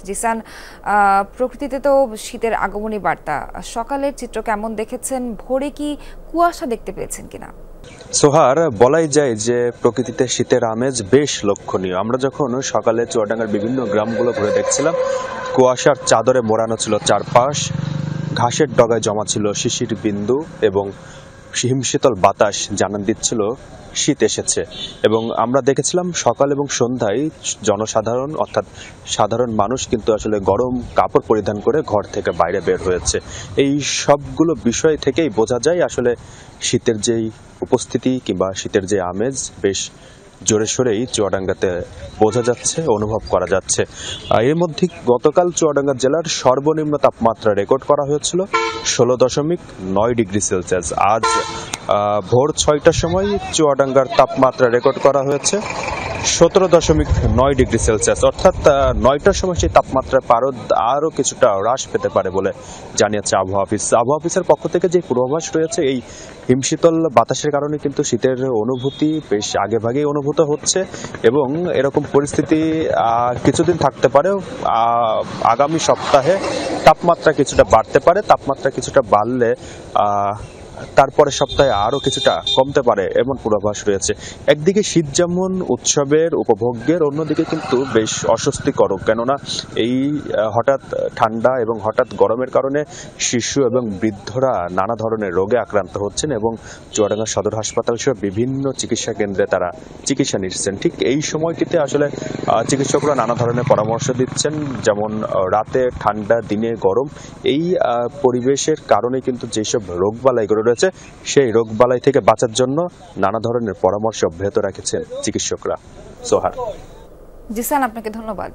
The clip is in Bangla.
জিসান, প্রকৃতিতে তো শীতের আগমনী বার্তা। সকালের চিত্র কেমন দেখেছেন? ভোরে কি কুয়াশা দেখতে পেয়েছেন কিনা? সোহার, বলাই যায় যে প্রকৃতিতে শীতের আমেজ বেশ লক্ষণীয়। আমরা যখন সকালে চুয়াডাঙ্গার বিভিন্ন গ্রামগুলো ঘুরে দেখছিলাম, কুয়াশার চাদরে মোড়ানো ছিল চারপাশ, ঘাসের ডগায় জমা ছিল শিশির বিন্দু এবং হিমশীতল বাতাস জানান দিচ্ছিল শীত এসেছে। এবং আমরা দেখেছিলাম সকাল এবং সন্ধ্যায় জনসাধারণ অর্থাৎ সাধারণ মানুষ কিন্তু আসলে গরম কাপড় পরিধান করে ঘর থেকে বাইরে বের হয়েছে। এই সবগুলো বিষয় থেকেই বোঝা যায় আসলে শীতের যেই উপস্থিতি কিংবা শীতের যে আমেজ বেশ জোরে সোরেই চুয়াডাঙ্গাতে বোঝা যাচ্ছে, অনুভব করা যাচ্ছে। এর মধ্যে গতকাল চুয়াডাঙ্গা জেলার সর্বনিম্ন তাপমাত্রা রেকর্ড করা হয়েছিল 16.9 ডিগ্রি সেলসিয়াস। আজ ভোর 6টার সময় চুয়াডাঙ্গার তাপমাত্রা রেকর্ড করা হয়েছে 17.9 ডিগ্রি সেলসিয়াস। অর্থাৎ 9টার সময় সেই তাপমাত্রার পারদ আরও কিছুটা হ্রাস পেতে পারে বলে জানিয়েছে আবহাওয়া অফিস। আবহাওয়া অফিসের পক্ষ থেকে যে পূর্বাভাস রয়েছে, এই হিমশীতল বাতাসের কারণে কিন্তু শীতের অনুভূতি বেশ আগেভাগেই অনুভূত হচ্ছে এবং এরকম পরিস্থিতি কিছুদিন থাকতে পারে। আগামী সপ্তাহে তাপমাত্রা কিছুটা বাড়তে পারে। তাপমাত্রা কিছুটা বাড়লে তারপরের সপ্তাহে আরো কিছুটা কমতে পারে এমন পূর্বাভাস রয়েছে। একদিকে শীত যেমন উৎসবের উপভোগ্যের, অন্যদিকে কিন্তু বেশ অস্বস্তিকর, কেননা এই হঠাৎ ঠান্ডা এবং হঠাৎ গরমের কারণে শিশু এবং বৃদ্ধরা নানা ধরনের রোগে আক্রান্ত হচ্ছেন এবং চুয়াডাঙ্গা সদর হাসপাতাল সহ বিভিন্ন চিকিৎসা কেন্দ্রে তারা চিকিৎসা নিচ্ছেন। ঠিক এই সময়টিতে আসলে চিকিৎসকরা নানা ধরনের পরামর্শ দিচ্ছেন, যেমন রাতে ঠান্ডা, দিনে গরম। এই পরিবেশের কারণে কিন্তু যেসব রোগবালাইগুলো রয়েছে, সেই রোগবালাই থেকে বাঁচার জন্য নানা ধরনের পরামর্শ অব্যাহত রেখেছেন চিকিৎসকরা। সোহার, জিসান, আপনাকে ধন্যবাদ।